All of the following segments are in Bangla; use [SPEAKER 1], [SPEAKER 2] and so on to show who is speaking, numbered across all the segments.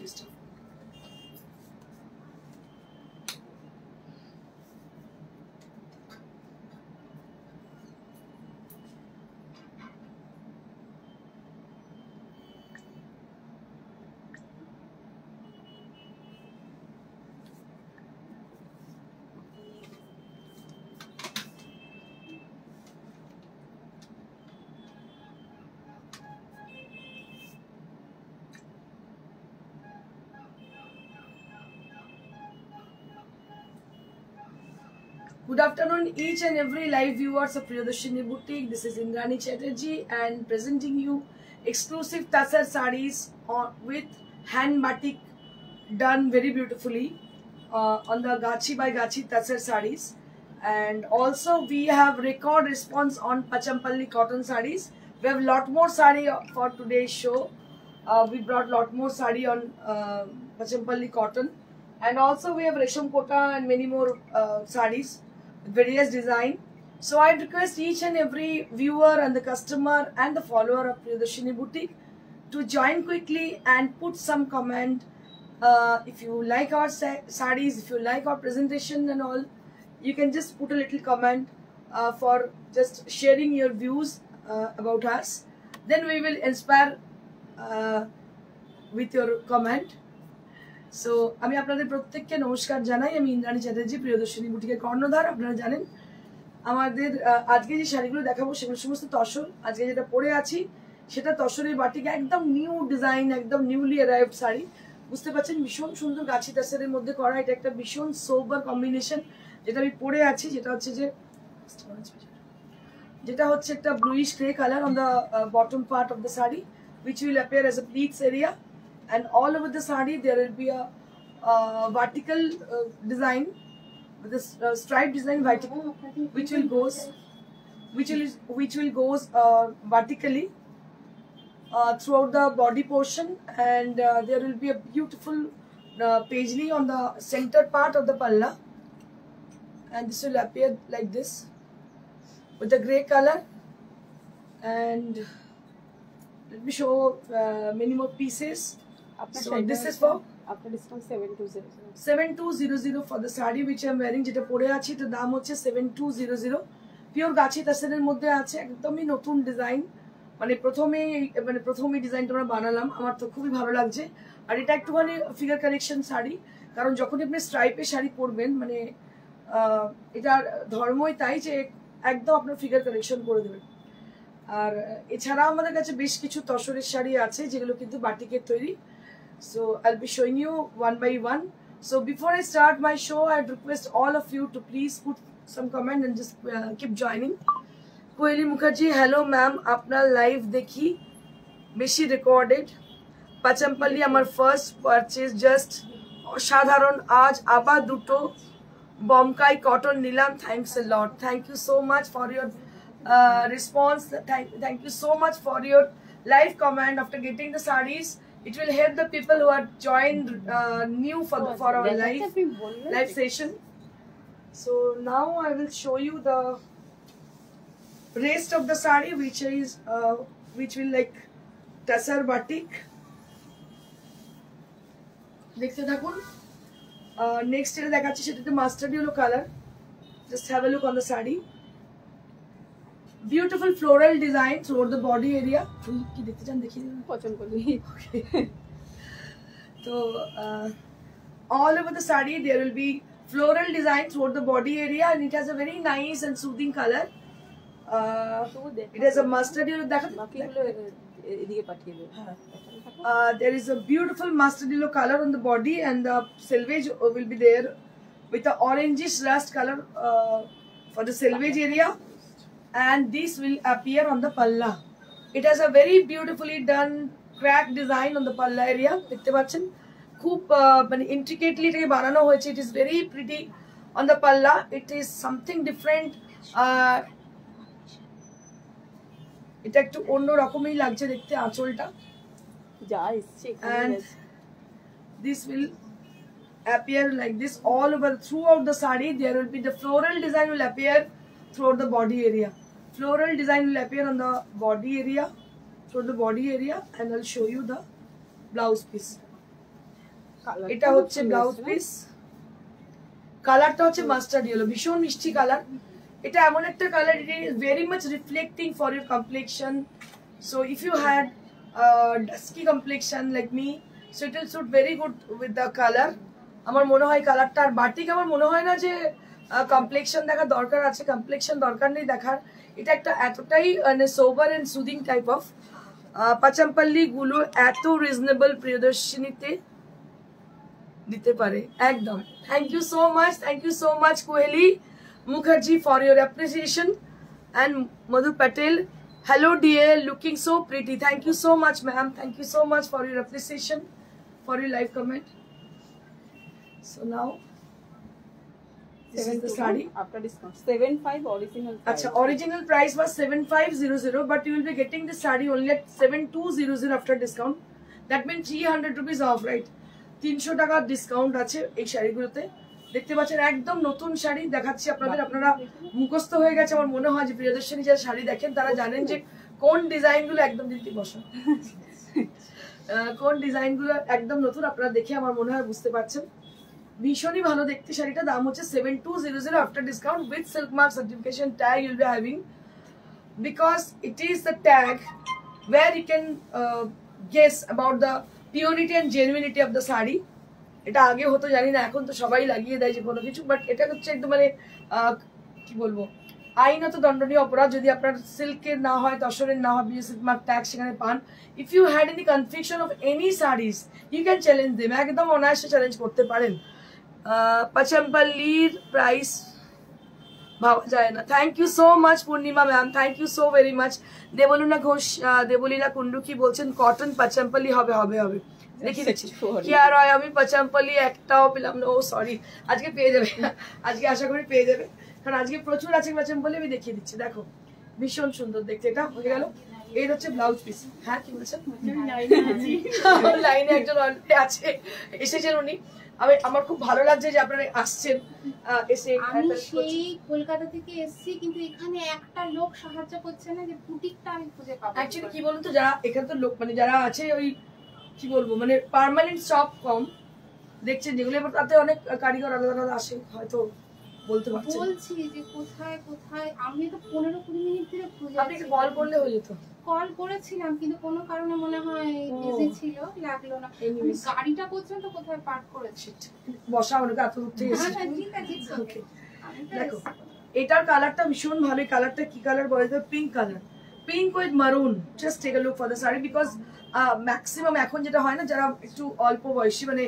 [SPEAKER 1] taste of. Good afternoon, each and every live viewers of Priyadarshini Boutique. This is Indrani Chatterjee and presenting you exclusive Tassar sarees with hand batik done very beautifully on the Gachi by Gachi Tassar sarees. And also we have record response on Pachampalli cotton sarees. We have lot more saree for today's show. We brought lot more saree on Pachampalli cotton, and also we have Resham Kota and many more sarees. Various design. So I request each and every viewer and the customer and the follower of Priyadarshini Boutique to join quickly and put some comment. If you like our sarees, if you like our presentation and all, you can just put a little comment for just sharing your views about us. Then we will inspire with your comment. So আমি আপনাদের প্রত্যেককে নমস্কার জানাই। আমি ইন্দ্রাণী চ্যাটার্জি, প্রিয়দর্শিনী বুটিকের কর্ণধার। আপনারা জানেন আমাদের আজকে যে শাড়িগুলো দেখাবো সেগুলো সমস্ত তসর। আজকে যেটা পরে আছি সেটা তসরের বাটিক, একদম নিউ ডিজাইন, একদম নিউলি অ্যারাইভড শাড়ি। বুঝতে পারছেন ভীষণ সুন্দর গাছি তাসরের মধ্যে করা। এটা একটা ভীষণ সোবার কম্বিনেশন যেটা আমি পরে আছি, যেটা হচ্ছে একটা bluish grey colour on the bottom part of the sari, which will appear as a pleats area. And all over the sari there will be a vertical design with this stripe design vertical, which will goes vertically throughout the body portion, and there will be a beautiful paisley on the center part of the palla, and this will appear like this with the grey color. And let me show many more pieces. So this is for
[SPEAKER 2] after discount 7200
[SPEAKER 1] 7200 for the saree which I am wearing, যেটা পরে আছি। এটার দাম হচ্ছে 7200। পিওর গাছি তাসরের মধ্যে আছে, একদমই নতুন ডিজাইন। মানে প্রথমেই ডিজাইনটা আমরা বানালাম, আমার তো খুবই ভালো লাগছে। আর এটা একটুখানি ফিগার কারেকশন শাড়ি, কারণ যখন আপনি স্ট্রাইপের শাড়ি পরবেন, মানে এটার ধর্মই তাই যে একদম আপনার ফিগার কারেকশন করে দেবেন। আর এছাড়াও আমাদের কাছে বেশ কিছু তসরের শাড়ি আছে যেগুলো কিন্তু বাটিকের তৈরি। So I'll be showing you one by one. So before I start my show, I'd request all of you to please put some comment and just keep joining. Koeli Mukherjee, hello ma'am, apnar live dekhi, beshi recorded. Pachampalli amar first purchase, just sadharon aaj abar duto Bomkai cotton nilam. Thanks a lot. Thank you so much for your response. Thank you so much for your live comment after getting the sarees. It will help the people who are joined new for our live session. So now I will show you the rest of the saree, which will like Tassar batik. দেখতে থাকুন। নেক্সট যেটা দেখাচ্ছি সেটা একটা mustard yellow colour. Just have a look on the saree. Beautiful floral design throughout the body area. কি দেখতে চান দেখিয়ে দিন।
[SPEAKER 2] পছন্দ করি।
[SPEAKER 1] So all over the saree there will be floral design throughout the body area, and it has a very nice and soothing color. It has a mustard yellow. There is a beautiful mustard yellow color on the body, and the selvage will be there with the orangish rust color for the selvage area, and this will appear on the palla. It has a very beautifully done crack design on the palla area. দেখতে পাচ্ছেন খুব মানে intricately এটাকে বানানো হয়েছে। It is very pretty on the palla. It is something different. এটা একটু অন্য রকমই লাগছে দেখতে আঁচলটা। And this will appear like this all over throughout the saree. There will be the floral design will appear throughout the body area. Floral design will appear on the body area, through the body area, and I'll show you the blouse piece. এটা হচ্ছে ব্লাউজ পিস, কালারটা হচ্ছে মাস্টার্ড ইয়েলো, ভীষণ মিষ্টি কালার। এটা এমন একটা colour, it is very much reflecting for your complexion. So if you had dusky complexion like me, so it will suit very good with the colour. আমার মনে হয় কালারটা, আর বাটিক আমার মনে হয় না যে কমপ্লেকশন দেখার দরকার আছে, কমপ্লেকশন দরকার নেই দেখার। এটা একটা এতটাই মানে sober and soothing type of. Pochampally গুলো এত রিজনেবল প্রিয়দর্শিনীতে দিতে পারে একদম। Thank you so much Koheli Mukherjee for your appreciation, and Madhu Patel, hello dear, looking so pretty. Thank you so much ma'am, thank you so much for your appreciation, for your live comment. So now this is the saree
[SPEAKER 2] after discount 75 original price.
[SPEAKER 1] Acha, original price was 7500, but you will be getting this saree only at 7200 after discount. That means 300 rupees off, right? 300 টাকা ডিসকাউন্ট আছে এই শাড়িগুলোতে। দেখতে পাচ্ছেন একদম নতুন শাড়ি দেখাচ্ছি আপনাদের, আপনারা মুখস্থ হয়ে গেছে আমার মনে হয় যে প্রিয়দর্শনী যারা শাড়ি দেখেন তারা জানেন যে কোন ডিজাইনগুলো একদম দিদি বসা কোন ডিজাইনগুলো একদম নতুন, আপনারা দেখে আমার মনে হয় বুঝতে পারছেন। ভীষণই ভালো দেখতে শাড়িটা, দাম হচ্ছে 7200 after discount with silk mark certification tag you'll be having, because it is the tag where you can guess about the purity and genuinity of the sari. এটা আগে হতো জানি না, এখন তো সবাই লাগিয়ে দেয় যে কোনো কিছু, বাট এটা হচ্ছে একদম মানে কি বলবো আইনত দণ্ডনীয় অপরাধ যদি আপনার সিল্কের না হয়, তসরের না হয়, সিল্ক মার্ক ট্যাগ সেখানে পান। If you had any confusion of any saris you can challenge them, একদম অনায়াসে চ্যালেঞ্জ করতে পারেন। পাচামপাল্লির প্রাইস ভাবা যায় না। Thank you so much Purnima ma'am, thank you so very much. Debleena Ghosh, Debleena Kundu কি বলছেন, কটন পাচামপাল্লি হবে হবে হবে, দেখিয়ে দিচ্ছি কি আর হয়। আমি পাচামপাল্লি একটাও পেলাম না, ও সরি, আজকে পেয়ে যাবে, আজকে আশা করি পেয়ে যাবে, কারণ আজকে প্রচুর আছে পাচামপাল্লি। আমি দেখিয়ে দিচ্ছি, দেখো ভীষণ সুন্দর দেখতে, এটা হয়ে গেল। এই হচ্ছে ব্লাউজ পিস। হ্যাঁ কি বলছেন, লাইনে একজন আছে, এসেছেন উনি। আমার খুব ভালো লাগছে যে আপনারা আসছেন। এসে
[SPEAKER 3] আমি সেই কলকাতা থেকে এসেছি, কিন্তু এখানে একটা লোক সাহায্য করছে না যে বুটিকটা আমি খুঁজে পাবো।
[SPEAKER 1] অ্যাকচুয়ালি কি বলুন তো, যারা এখানে তো লোক মানে যারা আছে ওই কি বলবো মানে পার্মানেন্ট শপ কম দেখছেন যেগুলো, এবার তাতে অনেক কারিগর আলাদা আলাদা আসে, হয়তো বলতে পারছেন।
[SPEAKER 3] বলছি যে কোথায় কোথায়, আমি তো 15-20 মিনিট ধরে খুঁজে,
[SPEAKER 1] আপনি কি কল করলে হয়ে যেত?
[SPEAKER 3] কল করেছিলাম কিন্তু কোনো কারণে মনে হয় বিজি ছিল, লাগলো না। আমি গাড়িটা পর্যন্ত কোথায় পার্ক করেছি,
[SPEAKER 1] বসা অনেক এত দূর থেকে এসেছে।
[SPEAKER 3] ঠিক আছে ওকে।
[SPEAKER 1] দেখো এটার কালারটা ভীষণ ভালো, কালারটা কি কালার বলে তো, pink colour, pink with maroon. Just take a look for the sari, because maximum এখন যেটা হয় না, যারা একটু অল্প বয়সী মানে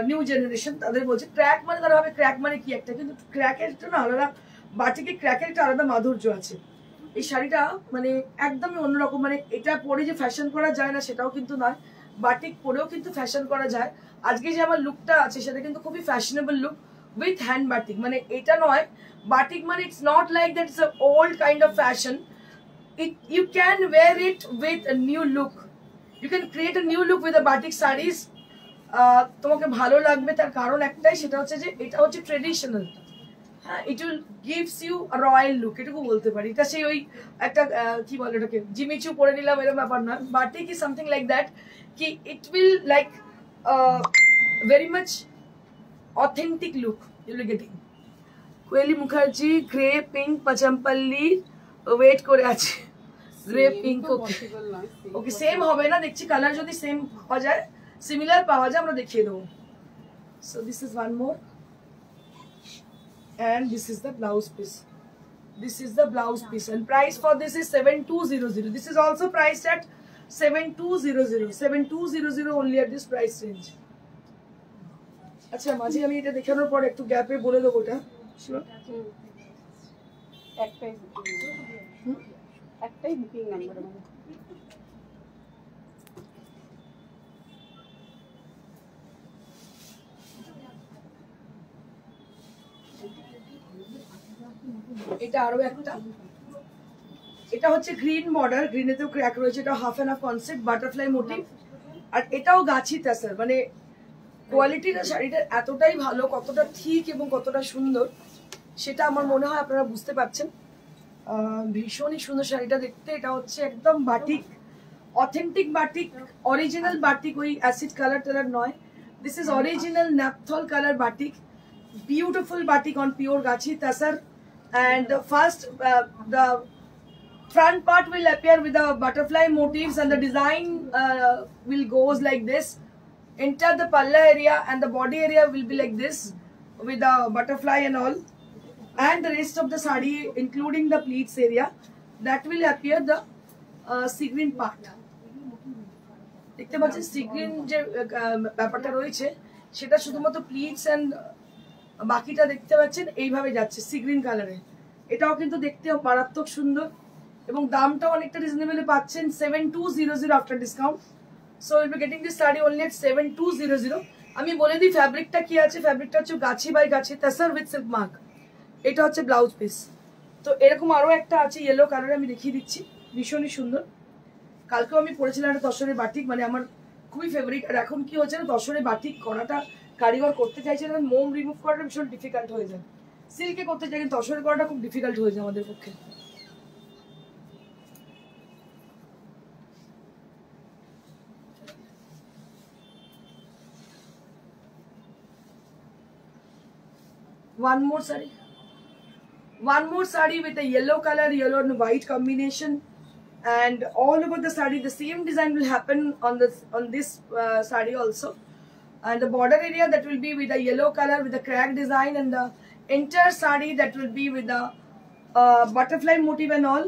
[SPEAKER 1] নিউ জেনারেশন, তাদের বলছে ক্র্যাক মানে তারা ভাবে ক্র্যাক মানে কি একটা, কিন্তু ক্র্যাকের একটা না আলাদা, বাটিকে ক্র্যাকের একটা আলাদা মাধুর্য আছে। এই শাড়িটা মানে একদমই অন্যরকম, মানে এটা পরে যে ফ্যাশন করা যায় না সেটাও কিন্তু নয়, বাটিক পরেও কিন্তু ফ্যাশন করা যায়। আজকে যে আমার লুকটা আছে সেটা কিন্তু খুবই fashionable look with hand batik, মানে এটা নয় বাটিক মানে it's not like that it's a old kind of fashion. You can wear it with a new look, you can create a new look with the batik sarees. তোমাকে ভালো লাগবে তার কারণ একটাই, সেটা হচ্ছে যে এটা হচ্ছে ট্রেডিশনাল, হ্যাঁ, it will gives you a royal look, এটুকু বলতে পারি। এটা সেই ওই একটা কি বলে ওটাকে জিমিচু পরে নিলাম এরকম ব্যাপার না, batik is something like that, কি it will like very much authentic look you will getting. Koyeli Mukherjee grey pink Pochampally wait করে আছে, গ্রে পিঙ্ক ওকে সেম হবে না, দেখছি কালার যদি সেম পাওয়া যায়, সিমিলার পাওয়া যায় আমরা দেখিয়ে দেবো। So this is one more, and this is the blouse piece, this is the blouse piece, and price for this is 7200. This is also priced at 7200 only at this price range. আচ্ছা মাঝে আমি এটা দেখানোর পর একটু গ্যাপে বলে দেবো ওটা
[SPEAKER 2] একটাই বুকিং নাম্বার আমাদের।
[SPEAKER 1] এটা আরো একটা, এটা হচ্ছে গ্রিন বর্ডার, গ্রিনেতেও ক্র্যাক রয়েছে, এটা half and half concept butterfly motif, আর এটাও গাছি তাসার, মানে কোয়ালিটিটা শাড়িটার এতটাই ভালো, কতটা থিক এবং কতটা সুন্দর সেটা আমার মনে হয় আপনারা বুঝতে পারছেন। ভীষণই সুন্দর শাড়িটা দেখতে, এটা হচ্ছে একদম batik, authentic batik, original batik, ওই অ্যাসিড কালার টালার নয়। This is original naphtol color batik, beautiful batik on pure gachi tasar. And the first the front part will appear with the butterfly motifs, and the design will goes like this. Enter the palla area, and the body area will be like this with the butterfly and all. And the rest of the sari, including the pleats area, that will appear the sequin part. দেখতে পাচ্ছেন সিকুইন যে ব্যাপারটা রয়েছে সেটা শুধুমাত্র প্লিটস এন্ড বাকিটা দেখতে পাচ্ছেন এইভাবে যাচ্ছে সিগ্রিন কালারে। এটাও কিন্তু দেখতে মারাত্মক সুন্দর এবং দামটাও অনেকটা রিজনেবলে পাচ্ছেন 7200 after discount. So will be getting this sari only at 7200। আমি বলে দিই ফ্যাব্রিকটা কি আছে। ফ্যাব্রিকটা হচ্ছে গাছি by Gachhi তাসার with silk mark. এটা হচ্ছে ব্লাউজ পিস। তো এরকম আরো একটা আছে ইয়েলো কালারে, আমি দেখিয়ে দিচ্ছি, ভীষণই সুন্দর। কালকেও আমি পরেছিলাম একটা তসরের বাটিক, মানে আমার খুবই ফেভারিট। আর এখন কি হচ্ছে না, তসরের বাটিক করাটা কারিগর করতে চাইছে না, মোম রিমুভ করাটা ভীষণ ডিফিকাল্ট হয়ে যায়। সিল্কে করতে চাই কিন্তু তসরের করাটা খুব ডিফিকাল্ট হয়ে যায় আমাদের পক্ষে। One more saree with a yellow color, yellow and white combination. And all over the saree the same design will happen on this saree also. And the border area that will be with a yellow color with a crack design, and the entire saree that will be with the butterfly motif and all.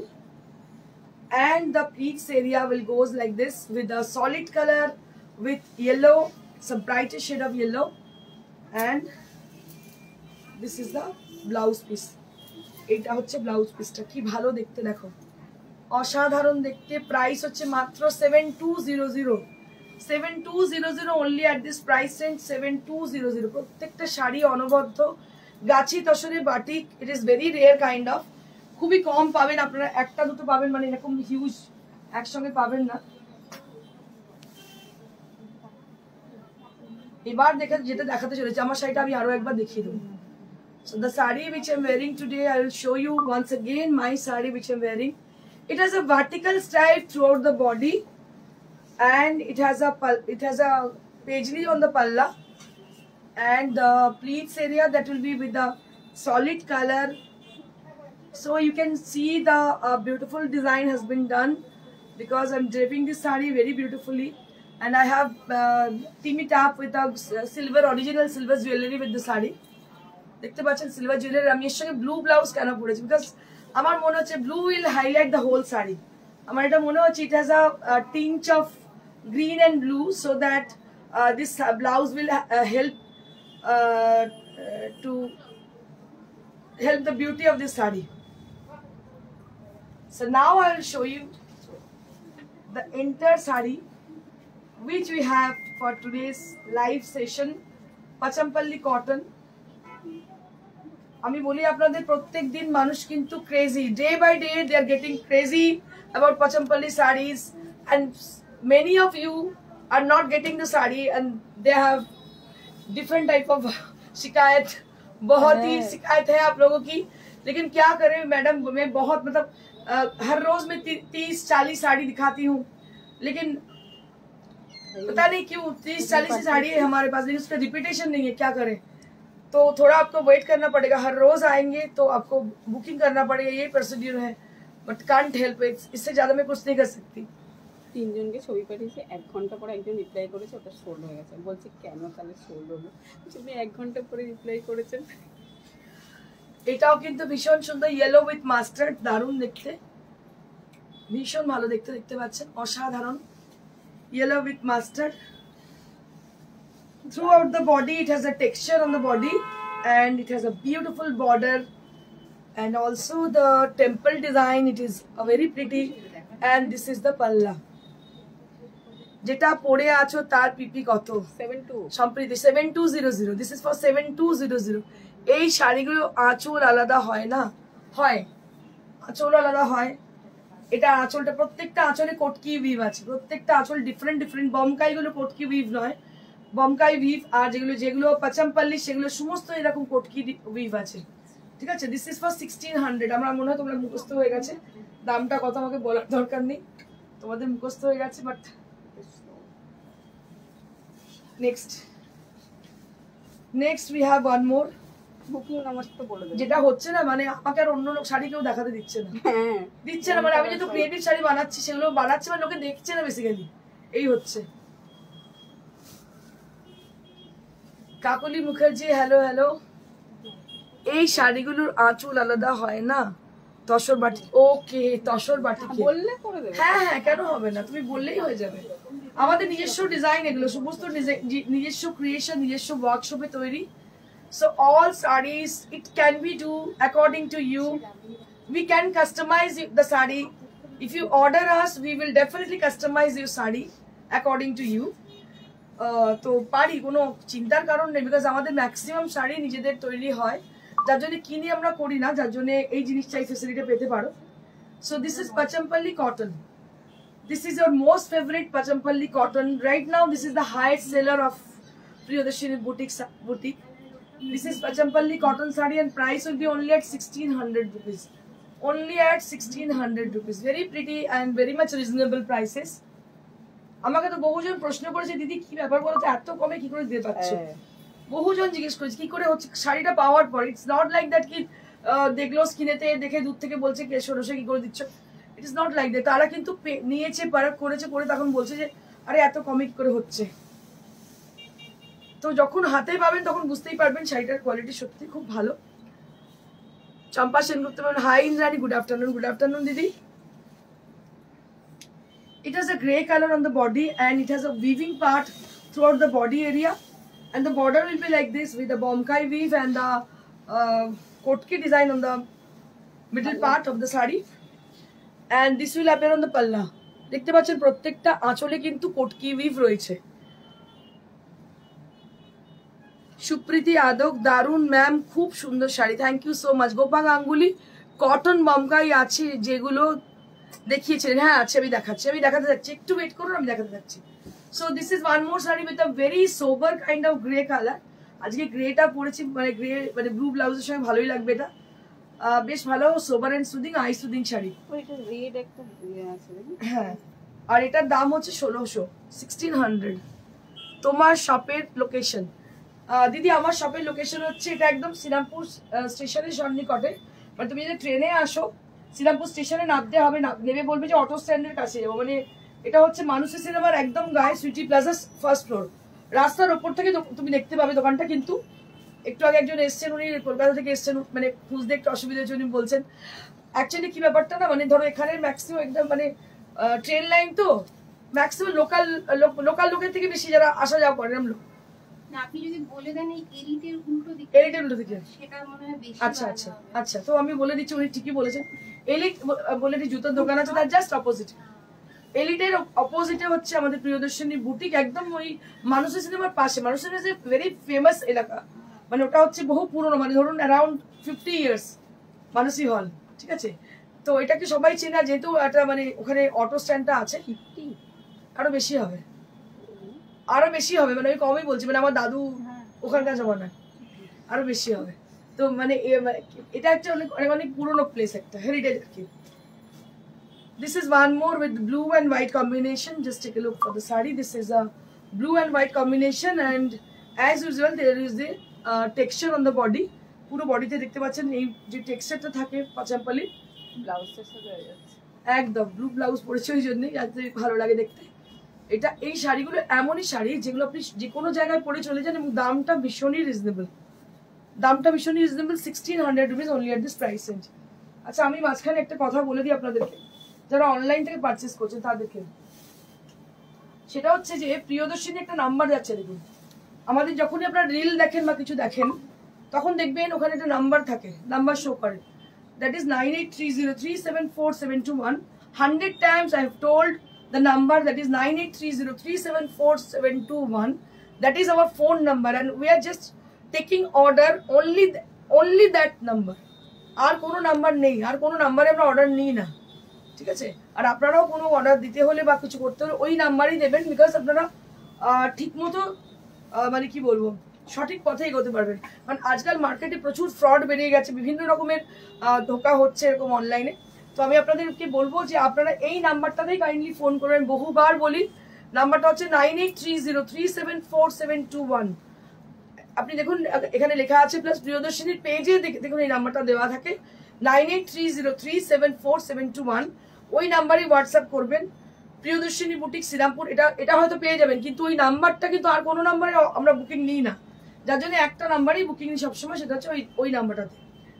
[SPEAKER 1] And the pleats area will goes like this with a solid color with yellow, some brighter shade of yellow. And this is the blouse piece. এটা হচ্ছে ব্লাউজ পিসটা, কি ভালো দেখতে, দেখো অসাধারণ দেখতে। প্রাইস হচ্ছে মাত্র 7200 only at this price range 7200। প্রত্যেকটা শাড়ি অনবদ্য গাছি তসরে batik. It is very rare kind of, খুবই কম পাবেন আপনারা, একটা দুটো পাবেন, মানে এরকম হিউজ একসঙ্গে পাবেন না। এবার যেটা দেখাতে চলেছে আমার শাড়িটা আমি আরো একবার দেখিয়ে দেবো। So the saree which I'm wearing today, I will show you once again my saree which I'm wearing. It has a vertical stripe throughout the body, and it has a paisley on the palla, and the pleats area that will be with the solid color. So you can see the beautiful design has been done because I'm draping this saree very beautifully, and I have team it up with a original silver jewelry with the saree. দেখতে পাচ্ছেন সিলভার জুয়েলারি। আমি এর সঙ্গে ব্লু ব্লাউজ কেন পরেছি, বিকজ আমার মনে হচ্ছে blue will highlight the whole sari. আমার এটা মনে হচ্ছে it has a tinge of green and blue, so that this blouse will help to help the beauty of this saree. So now I will show you the entire saree which we have for today's live session, Pachampalli cotton. আমি বলি আপনাদের প্রত্যেক দিন মানুষ কিন্তু crazy, day by day they are getting crazy about Pachampalli sarees, and many of you are not getting the saree and they have different type of शिकायत, बहुत ही शिकायत है आप लोगों की। लेकिन क्या करें मैडम, मैं बहुत मतलब हर रोज मैं 30-40 साड़ी दिखाती हूँ, लेकिन पता नहीं क्यों 30-40 साड़ी है हमारे पास, लेकिन उसका रिपीटेशन नहीं है। क्या करें, तो थोड़ा आपको वेट करना पड़ेगा। हर रोज आएंगे तो आपको बुकिंग करना पड़ेगा, ये प्रोसीड्यूर है, बट कांट हेल्प इट, इससे ज्यादा मैं कुछ नहीं कर सकती।
[SPEAKER 2] তিনজনকে ছবি পাঠিয়েছি, 1 ঘন্টা পরে একজন রিপ্লাই করেছে ওটা সোল্ড হয়ে গেছে। বলছি কেন তাহলে সোল্ড হলো? আপনি 1 ঘন্টা পরে রিপ্লাই করেছেন।
[SPEAKER 1] এটাও কিন্তু ভীষণ সুন্দর, ইয়েলো উইথ মাস্টার্ড, দারুণ দেখতে, ভীষণ ভালো দেখতে, দেখতে পাচ্ছেন অসাধারণ yellow with mustard. Throughout the body it has a texture on the body, and it has a beautiful border, and also the temple design, it is a very pretty, and this is the palla. যেটা পরে আছো তার পিপি কত?
[SPEAKER 2] 72
[SPEAKER 1] সম্প্রীতি 7200। This is for 7200। এই শাড়িগুলো আঁচল আলাদা হয় না, হয় আঁচল আলাদা হয়। এটা আঁচলটা প্রত্যেকটা আঁচলে কটকি উইভ আছে, প্রত্যেকটা আঁচল ডিফারেন্ট ডিফারেন্ট। বমকাই গুলো কটকি উইভ নয়, বমকাই উইভ, আর যেগুলো পাচামপাল্লি সেগুলো সমস্ত এরকম কটকি উইভ আছে, ঠিক আছে। This is for 1600। আমার মনে হয় তোমরা মুখস্থ হয়ে গেছে, দামটা কত আমাকে বলার দরকার নেই, তোমাদের মুখস্থ হয়ে গেছে। But next next we have one more,
[SPEAKER 2] booking নাম্বারটা তো বলে দেবে।
[SPEAKER 1] যেটা হচ্ছে না মানে আমাকে আর অন্য লোক শাড়ি কেউ দেখাতে দিচ্ছে না,
[SPEAKER 2] হ্যাঁ
[SPEAKER 1] দিচ্ছে না মানে আমি যেহেতু ক্রিয়েটিভ শাড়ি বানাচ্ছি সেগুলো বানাচ্ছি মানে লোকে দেখছে না বেসিক্যালি, এই হচ্ছে। কাকলি মুখার্জি হ্যালো হ্যালো। এই শাড়িগুলোর আঁচল আলাদা হয় না? তসর বাটি, ওকে তসর বাটি
[SPEAKER 2] বললে করে দেবে।
[SPEAKER 1] হ্যাঁ হ্যাঁ কেন হবে না, তুমি বললেই হয়ে যাবে। আমাদের নিজস্ব ডিজাইন, এগুলো সমস্ত নিজস্ব ক্রিয়েশন, নিজস্ব ওয়ার্কশপে তৈরি। So all sarees, it can be do according to you. We can customize the saree. If you order us, we will definitely customize your saree according to you. তো পারি, কোনো চিন্তার কারণ নেই, বিকজ আমাদের ম্যাক্সিমাম শাড়ি নিজেদের তৈরি হয়, যার জন্য কিনে আমরা করি না, যার জন্য এই জিনিসটা এই ফেসিলিটি পেতে পারো। So this is Pochampally cotton. This is your most favorite Pachampalli cotton. Right now, this is the highest seller of Priyadarshini boutique. This is Pachampalli cotton saree and price will be only at 1600 rupees. Only at 1600 rupees. Very pretty and very much reasonable prices. আমাকে তো বহুজন প্রশ্ন করেছে দিদি কি ব্যাপার বলো তো, এত কমে কি করে দিতে পারছো? বহুজন জিজ্ঞেস করেছে কি করে হচ্ছে শাড়িটা পাওয়ার পর। ইটস নট লাইক দ্যাট কি দেখলো স্কিনেতে দেখে দূর থেকে বলছে কে ষোলোশো কি করে দিচ্ছ, it is not like that. তারা কিন্তু নিয়েছে পারা করেছে করে তখন বলছে যে আরে এত কমে কি করে হচ্ছে। তো যখন হাতে পাবেন তখন বুঝতেই পারবেন শাড়িটার কোয়ালিটি সত্যি খুব ভালো। Champa Sengupta ma'am hi Indrani, good afternoon. Good afternoon দিদি। It has a grey color on the body and it has a weaving part throughout the body area, and the border will be like this with the bomkai weave and the kotki design on the middle part of the sari, and this will appear on the palla. দেখতে পাচ্ছেন প্রত্যেকটা আঁচলে কিন্তু কটকি উইভ রয়েছে। সুপ্রীতি আদক দারুন ম্যাম, খুব সুন্দর শাড়ি, thank you so much. Gopa Ganguly cotton Bomkai আছে যেগুলো দেখিয়েছিলেন, হ্যাঁ আছে, আমি দেখাতে যাচ্ছি, একটু ওয়েট করুন, আমি দেখাতে যাচ্ছি। So this is one more sari with a very sober kind of grey colour. আজকে গ্রেটা পরেছি, মানে গ্রে মানে ব্লু ব্লাউজের সঙ্গে ভালোই লাগবে এটা, বেশ ভালো sober and soothing eye soothing sari. হ্যাঁ, আর এটার দাম হচ্ছে 1600। তোমার শপের লোকেশন? দিদি আমার শপের লোকেশন হচ্ছে এটা একদম শ্রীরামপুর স্টেশনের সন্নিকটে। মানে তুমি যদি ট্রেনে আসো শ্রীরামপুর স্টেশনে নামতে হবে, নেমে বলবে যে অটো স্ট্যান্ডের কাছে যাবো। মানে এটা হচ্ছে মানুষের সিনেমার একদম গায়ে, সুইটি প্লাজা ফার্স্ট ফ্লোর, রাস্তার ওপর থেকে তুমি দেখতে পাবে দোকানটা। কিন্তু একটু আগে একজন এসছেন, উনি কলকাতা থেকে এসছেন, মানে খুঁজতে একটু অসুবিধার জন্য বলছেন। অ্যাকচুয়ালি কি ব্যাপারটা না, মানে ধরো এখানে ম্যাক্সিমাম একদম মানে ট্রেন লাইন তো ম্যাক্সিমাম লোকাল লোকের থেকে বেশি যারা আসা যাওয়া করেন লোক।
[SPEAKER 3] আপনি যদি বলে দেন এই এলিটের উল্টো দিকে সেটা মনে হয় বেশি।
[SPEAKER 1] আচ্ছা আচ্ছা আচ্ছা, তো আমি বলে দিচ্ছি, উনি ঠিকই বলেছেন। এলিট বলে যে জুতোর দোকান আছে তার জাস্ট অপোজিট, এলিটের অপোজিটে হচ্ছে আমাদের প্রিয়দর্শিনী বুটিক, একদম ওই মানুষের সিনেমার পাশে। মানুষের সিনেমা ভেরি ফেমাস এলাকা, মানে ওটা হচ্ছে বহু পুরনো, মানে ধরুন অ্যারাউন্ড 50 ইয়ার্স মানসী হল, ঠিক আছে। তো এটাকে সবাই চেনা, যেহেতু একটা মানে ওখানে অটো স্ট্যান্ডটা আছে। আরো বেশি হবে, মানে আমি কমই বলছি, মানে আমার দাদু ওখানকার জমানায়, আরো বেশি হবে। তো মানে এটা একটা অনেক অনেক অনেক পুরনো প্লেস, একটা হেরিটেজ আর কি। This is one more with blue and white combination. Just take a look for the saree. This is a blue and white combination, and as usual there is the texture on the body. পুরো বডিতে দেখতে পাচ্ছেন এই যে টেক্সচারটা থাকে পাচামপাল্লি।
[SPEAKER 2] ব্লাউজটার সাথে হয়ে যাচ্ছে
[SPEAKER 1] একদম ব্লু ব্লাউজ পরেছে ওই জন্যই, যাতে ভালো লাগে দেখতে। এটা এই শাড়িগুলো এমনই শাড়ি যেগুলো আপনি যে কোনো জায়গায় পরে চলে যান, এবং দামটা ভীষণই reasonable. 1600 rupees only at this price range. আচ্ছা, আমি মাঝখানে একটা কথা বলে দিই আপনাদেরকে, যারা অনলাইন থেকে পারচেস করছেন তাদেরকে। সেটা হচ্ছে যে প্রিয়দর্শিনী একটা নাম্বার যাচ্ছে, দেখুন আমাদের যখনই আপনারা রিল দেখেন বা কিছু দেখেন তখন দেখবেন ওখানে একটা নাম্বার থাকে, নাম্বার শো করে, that is 9830374721। 100 times I have told the number, that is 9830374721. That is our phone number, and we are just taking order only that number. আর কোনো নাম্বার নেই, আর কোনো নাম্বারে আমরা অর্ডার নিই না, ঠিক আছে। আর আপনারাও কোনো অর্ডার দিতে হলে বা কিছু করতে হলে ওই নাম্বারই দেবেন, বিকজ আপনারা ঠিক মতো মানে কি বলবো সঠিক পথে এগোতে পারবেন। কারণ আজকাল মার্কেটে প্রচুর ফ্রড বেরিয়ে গেছে, বিভিন্ন রকমের ধোকা হচ্ছে এরকম অনলাইনে। তো আমি আপনাদেরকে বলবো যে আপনারা এই নাম্বারটাতেই কাইন্ডলি ফোন করবেন। বহুবার বলি, নাম্বারটা হচ্ছে 9830374721। আপনি দেখুন এখানে লেখা আছে, প্লাস প্রিয়দর্শিনীর পেজে দেখুন এই নাম্বারটা দেওয়া থাকে 9830374721। ওই নাম্বারে হোয়াটসঅ্যাপ করবেন। প্রিয়দর্শিনী বুটিক শ্রীরামপুর, এটা হয়তো পেয়ে যাবেন, কিন্তু ওই নাম্বারটা কিন্তু আর কোনো নাম্বারে আমরা বুকিং নিই না, যার জন্য একটা নাম্বারেই বুকিং নিই সবসময়, সেটা হচ্ছে ওই নাম্বারটাতে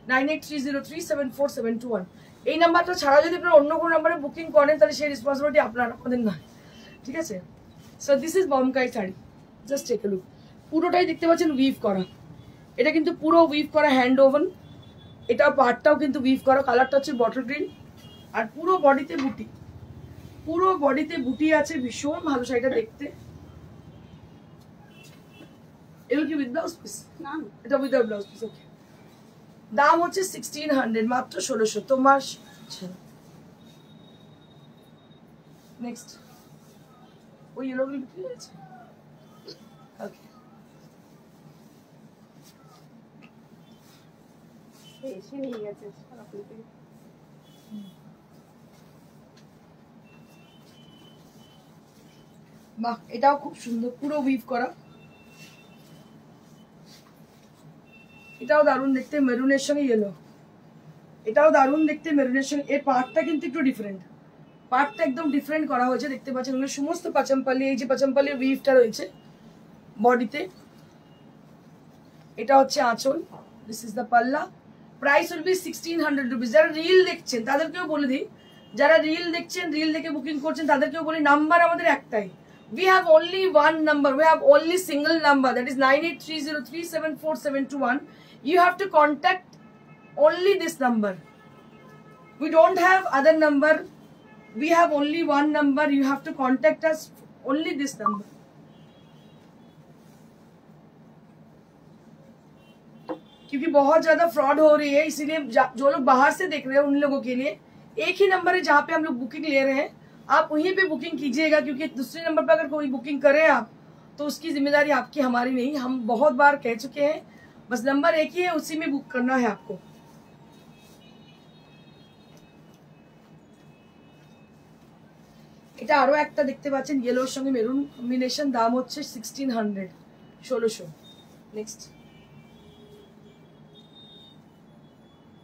[SPEAKER 1] 9830374721। এই নাম্বারটা ছাড়া যদি আপনারা অন্য কোনো নাম্বারে বুকিং করেন তাহলে সেই রেসপন্সিবিলিটি আমাদের নয়, ঠিক আছে? So this is Bomkai sari, just take a look. পুরোটাই দেখতে পাচ্ছেন উইভ করা, এটা কিন্তু পুরো উইভ করা হ্যান্ড ওভেন, এটা পার্টটাও কিন্তু উইভ করা, কালারটা হচ্ছে বটল গ্রিন, আর পুরো বডিতে বুটি, পুরো বডিতে বুটি আছে, ভীষণ ভালো শাড়িটা দেখতে। এগুলো কি উইথ ব্লাউজ পিস?
[SPEAKER 2] না
[SPEAKER 1] এটা উইদাউট ব্লাউজ পিস, ওকে। দাম হচ্ছে 1600, মাত্র 1600 তোমার। নেক্সট ওই ইয়েলোগুলো বিক্রি হয়েছে, ওকে।
[SPEAKER 2] এসে নিয়ে গেছে আপনাকে।
[SPEAKER 1] বাহ, এটাও খুব সুন্দর, পুরো উইভ করা, এটাও দারুণ দেখতে, মেরুনের সঙ্গে ইয়েলো, এটাও দারুণ দেখতে মেরুনের সঙ্গে। এর পার্টটা কিন্তু একটু ডিফারেন্ট, পার্টটা একদম ডিফারেন্ট করা হয়েছে, দেখতে পাচ্ছেন ওগুলো সমস্ত পাচামপালি, এই যে পাচামপালির উইভটা রয়েছে বডিতে। এটা হচ্ছে আঁচল, দিস ইজ দ্য পাল্লা। Price will be 1600 rupees. যারা রিল দেখছেন তাদেরকেও বলে দিই, যারা রিল দেখছেন, রিল দেখে বুকিং করছেন, তাদেরকেও বলি নাম্বার আমাদের একটাই, we have only one number, we have only single number, that is 9830374721. You have to contact only this number, we don't have other number, we have only one number, you have to contact us only this number. क्योंकि बहुत ज्यादा फ्रॉड हो रही है, इसीलिए जो लोग बाहर से देख रहे हैं उन लोगों के लिए एक ही नंबर है जहाँ पे हम लोग बुकिंग ले रहे हैं, आप वहीं पे बुकिंग कीजिएगा, क्योंकि दूसरे नंबर पर अगर कोई बुकिंग करे आप तो उसकी जिम्मेदारी आपकी, हमारी नहीं। हम बहुत बार कह चुके हैं, बस नंबर एक ही है, उसी में बुक करना है आपको। এটা আরো একটা দেখতে পাচ্ছেন ইয়েলোর সঙ্গে মেরুন কম্বিনেশন, দাম হচ্ছে 1600, 1600। নেক্সট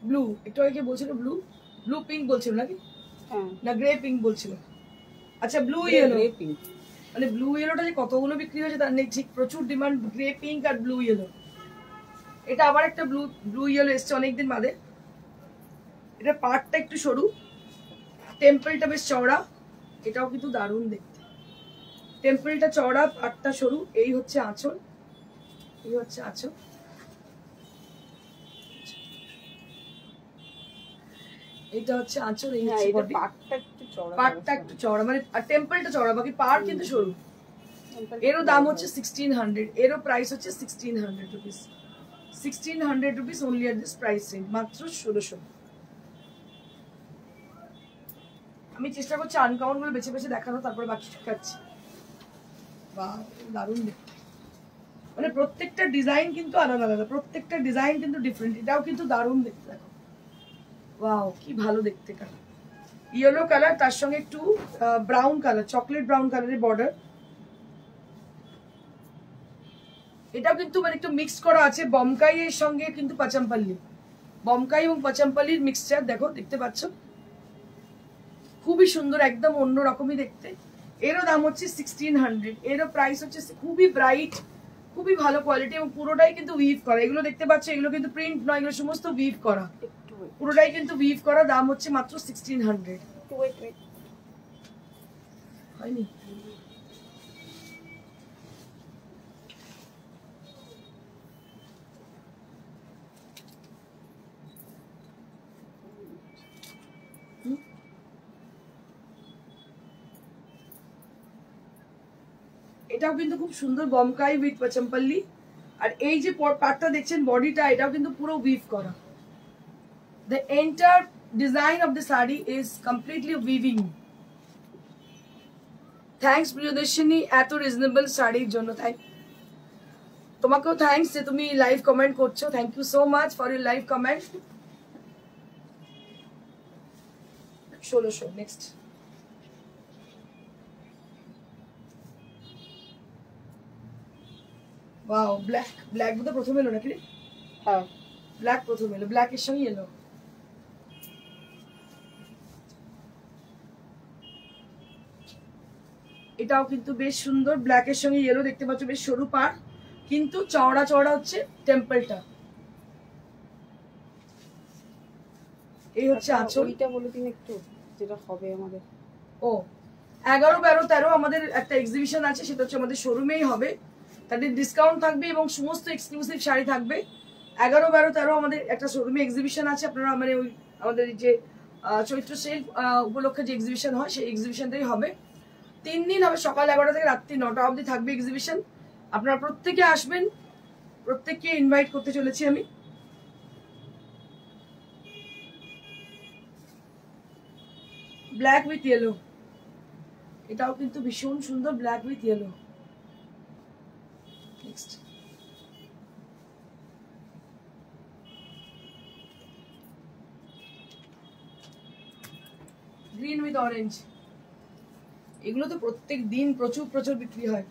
[SPEAKER 1] ব্লু, একটু আগে বলছিল ব্লু, ব্লু পিঙ্ক বলছিল নাকি,
[SPEAKER 2] হ্যাঁ
[SPEAKER 1] না গ্রে পিঙ্ক বলছিল? আচ্ছা ব্লু ইয়েলো,
[SPEAKER 2] পিঙ্ক,
[SPEAKER 1] মানে ব্লু ইয়েলোটা যে কতগুলো বিক্রি হয়েছে তার নেই ঠিক, প্রচুর ডিমান্ড গ্রে পিঙ্ক আর ব্লু ইয়েলো। এটা আবার একটা ব্লু ইয়েলো এসছে অনেকদিন বাদে। এটা পার্টটা একটু সরু, টেম্পলটা বেশ চওড়া, এটাও কিন্তু দারুণ দেখতে, টেম্পলটা চওড়া, পার্টটা সরু। এই হচ্ছে আঁচল, এই হচ্ছে আঁচল, এটা হচ্ছে আঁচল, এই হচ্ছে বডি। পার্টটা একটু চওড়া, মানে টেম্পলটা চওড়া, বাকি পার্ট কিন্তু সরু। এরও দাম হচ্ছে 1600, এরও প্রাইস হচ্ছে 1600 rupees, 1600 rupees only at this price range, মাত্র 1600। আমি চেষ্টা করছি আনকাউন্ট গুলো বেছে বেছে দেখানো, তারপরে বাকি দেখাচ্ছি। বাহ, দারুণ দেখতে, মানে প্রত্যেকটা ডিজাইন কিন্তু আলাদা আলাদা, প্রত্যেকটা ডিজাইন কিন্তু ডিফারেন্ট। এটাও কিন্তু দারুণ দেখতে, দেখো ওয়াও কি ভালো দেখতে কালার, ইয়েলো কালার, তার সঙ্গে একটু ব্রাউন কালার, চকলেট ব্রাউন কালারের বর্ডার। এটাও কিন্তু মানে একটু মিক্স করা আছে বমকাই এর সঙ্গে কিন্তু পাচামপাল্লি, বমকাই এবং পাচামপাল্লির মিক্সচার, দেখো দেখতে পাচ্ছ, খুবই সুন্দর, একদম অন্য রকমই দেখতে। এরও দাম হচ্ছে 1600, এরও প্রাইস হচ্ছে, খুবই ব্রাইট, খুবই ভালো কোয়ালিটি, এবং পুরোটাই কিন্তু উইভ করা। এগুলো দেখতে পাচ্ছ, এগুলো কিন্তু প্রিন্ট নয়, এগুলো সমস্ত উইভ করা, পুরোটাই কিন্তু উইভ করা। দাম হচ্ছে মাত্র 1600। হয়নি? এটাও কিন্তু খুব সুন্দর বমকাই উইথ পাচামপাল্লি, আর এই যে পার্টটা দেখছেন বডিটা, এটাও কিন্তু পুরো উইভ করা। The entire design of the sari is completely weaving. Thanks Priyadarshini এত রিজনেবল শাড়ির জন্য। তোমাকেও থ্যাঙ্কস যে তুমি লাইভ কমেন্ট করছো, thank you so much for your live comment. 1600। Next wow, black, black বোধ প্রথম এলো নাকি রে?
[SPEAKER 2] হ্যাঁ
[SPEAKER 1] ব্ল্যাক প্রথম এলো, ব্ল্যাকের সঙ্গে এলো। এটাও কিন্তু বেশ সুন্দর, ব্ল্যাকের সঙ্গে ইয়েলো দেখতে পাচ্ছ, বেশ সরু পাড় কিন্তু চওড়া চওড়া হচ্ছে টেম্পলটা। এই হচ্ছে আঁচল।
[SPEAKER 2] ওইটা বলে দিন একটু যেটা হবে আমাদের।
[SPEAKER 1] ও 11, 12, 13 আমাদের একটা এক্সিবিশন আছে, সেটা হচ্ছে আমাদের শোরুমেই হবে, তাদের ডিসকাউন্ট থাকবে এবং সমস্ত এক্সক্লুসিভ শাড়ি থাকবে। 11, 12, 13 আমাদের একটা শোরুমে এক্সিবিশন আছে। আপনারা মানে ওই আমাদের যে চৈত্র সেল উপলক্ষে যে এক্সিবিশন হয় সেই এক্সিবিশনটাই হবে। 3 দিন হবে, সকাল 11টা থেকে রাত্রি 9টা অবধি থাকবে এক্সিবিশন। আপনারা প্রত্যেকে আসবেন, প্রত্যেককে ইনভাইট করতে চলেছি আমি। ব্ল্যাক উইথ ইয়েলো, এটাও কিন্তু ভীষণ সুন্দর, black with yellow. Next green with orange, এগুলো তো প্রত্যেক দিন প্রচুর প্রচুর বিক্রি হয়।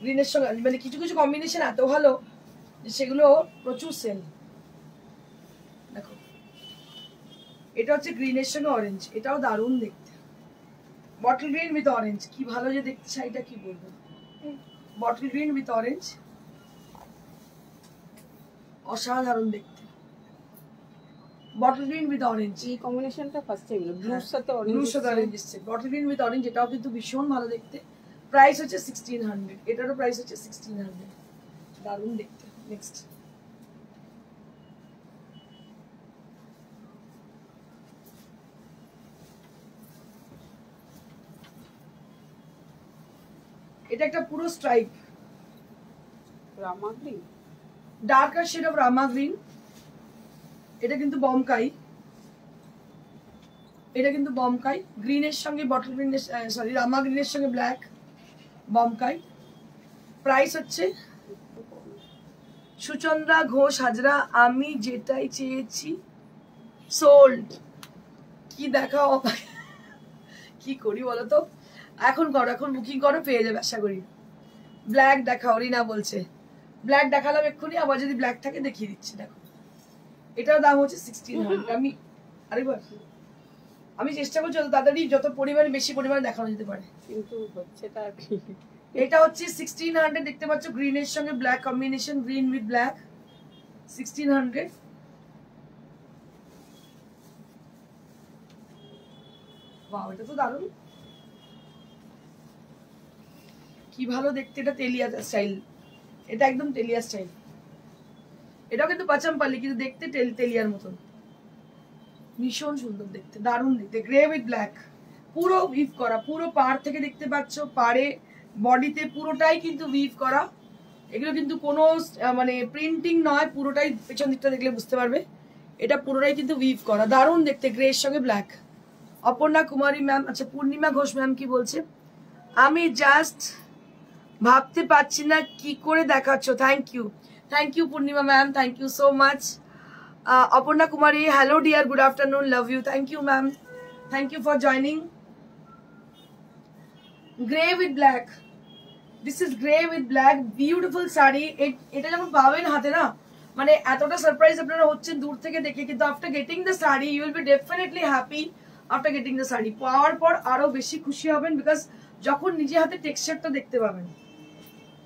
[SPEAKER 1] গ্রিনের সঙ্গে মানে কিছু কিছু কম্বিনেশন এত ভালো যে সেগুলো প্রচুর সেল। দেখো এটা হচ্ছে গ্রিনের সঙ্গে অরেঞ্জ, এটাও দারুণ দেখতে। বটল গ্রিন উইথ অরেঞ্জ, কি ভালো যে দেখতে শাড়িটা, কি বলবো। বটল গ্রিন উইথ অরেঞ্জ, অসাধারণ দেখতে। বটল গ্রিন উইথ অরেঞ্জ,
[SPEAKER 2] এই কম্বিনেশনটা ফার্স্ট টাইম ব্লুর সাথে
[SPEAKER 1] ব্লুর সাথে অরেঞ্জ এসছে। বটল গ্রিন উইথ অরেঞ্জ, এটাও কিন্তু ভীষণ ভালো দেখতে। প্রাইস হচ্ছে 1600, এটারও প্রাইস হচ্ছে 1600, দারুণ দেখতে। নেক্সট এটা একটা পুরো stripe,
[SPEAKER 2] Rama green,
[SPEAKER 1] darker shade of Rama green. এটা কিন্তু বমকাই, এটা কিন্তু বমকাই গ্রিনের সঙ্গে বটল গ্রিনের সরি রামা গ্রিনের সঙ্গে ব্ল্যাক বমকাই। প্রাইস হচ্ছে সুচন্দ্রা ঘোষ হাজরা, আমি যেটাই চেয়েছি সোল্ড। কি দেখাও, কি করি বলো তো, এখন করো, এখন বুকিং করো, পেয়ে যাবে আশা করি। ব্ল্যাক দেখাও, রিনা বলছে ব্ল্যাক দেখালাম এক্ষুনি, আবার যদি ব্ল্যাক থাকে দেখিয়ে দিচ্ছি। দেখো এটার দাম হচ্ছে 1600। আমি আরেকবার আমি চেষ্টা করছি যত তাড়াতাড়ি যত পরিমাণে বেশি পরিমাণে দেখানো যেতে পারে,
[SPEAKER 2] কিন্তু হচ্ছেটা কি।
[SPEAKER 1] এটা হচ্ছে 1600, দেখতে পাচ্ছ গ্রিনের সঙ্গে black combination, green with black 1600। বাহ, এটা তো দারুণ, কি ভালো দেখতে। এটা তেলিয়া স্টাইল, এটা একদম তেলিয়া স্টাইল। এটাও কিন্তু পাচামপাল্লি, কিন্তু দেখতে তেলিয়ার মতন, ভীষণ সুন্দর দেখতে, দারুণ দেখতে। গ্রে উইথ ব্ল্যাক, পুরো উইভ করা, পুরো পাড় থেকে দেখতে পাচ্ছ, পাড়ে বডিতে পুরোটাই কিন্তু উইভ করা। এগুলো কিন্তু কোনো মানে প্রিন্টিং নয়, পুরোটাই পেছন দিকটা দেখলে বুঝতে পারবে, এটা পুরোটাই কিন্তু উইভ করা, দারুণ দেখতে। গ্রে এর সঙ্গে ব্ল্যাক। অপর্ণা কুমারী ম্যাম, আচ্ছা পূর্ণিমা ঘোষ ম্যাম কি বলছে, আমি জাস্ট ভাবতে পারছি না কি করে দেখাচ্ছ। Thank you Purnima ma'am, thank you so much. Aparna Kumari, hello dear, good afternoon, love you, thank you ma'am, thank you for joining. Grey with black, this is grey with black, beautiful sari. এটা যখন পাবেন হাতে না, মানে এতটা সারপ্রাইজ আপনারা হচ্ছেন দূর থেকে দেখে, কিন্তু after getting the sari you will be definitely happy. After getting the sari পাওয়ার পর আরো বেশি খুশি হবেন, বিকজ যখন নিজে হাতে টেক্সচারটা দেখতে পাবেন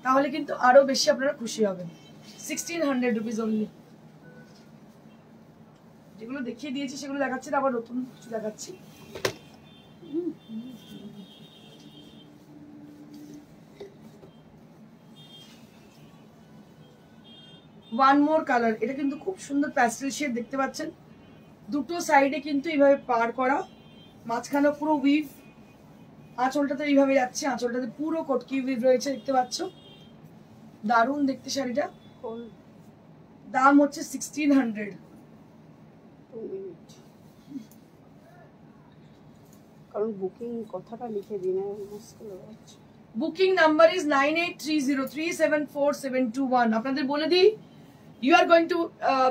[SPEAKER 1] তাহলে কিন্তু আরো বেশি আপনারা খুশি হবেন। 1600 rupees only। যেগুলো দেখিয়ে দিয়েছি সেগুলো দেখাচ্ছি না, আবার নতুন কিছু দেখাচ্ছি। ওয়ান মোর কালার, এটা কিন্তু খুব সুন্দর প্যাস্টেল শেড দেখতে পাচ্ছেন, দুটো সাইডে কিন্তু এইভাবে পার করা, মাঝখানে পুরো উইভ, আঁচলটাতে এইভাবে যাচ্ছে, আঁচলটাতে পুরো কটকি উইভ রয়েছে দেখতে পাচ্ছ, দারুণ দেখতে শাড়িটা। দাম হচ্ছে 1600।
[SPEAKER 2] কারণ বুকিং কথাটা লিখে দিন, মুশকিল হয়ে যাচ্ছে।
[SPEAKER 1] Booking number is 9830374721। আপনাদের বলে দিই, you are going to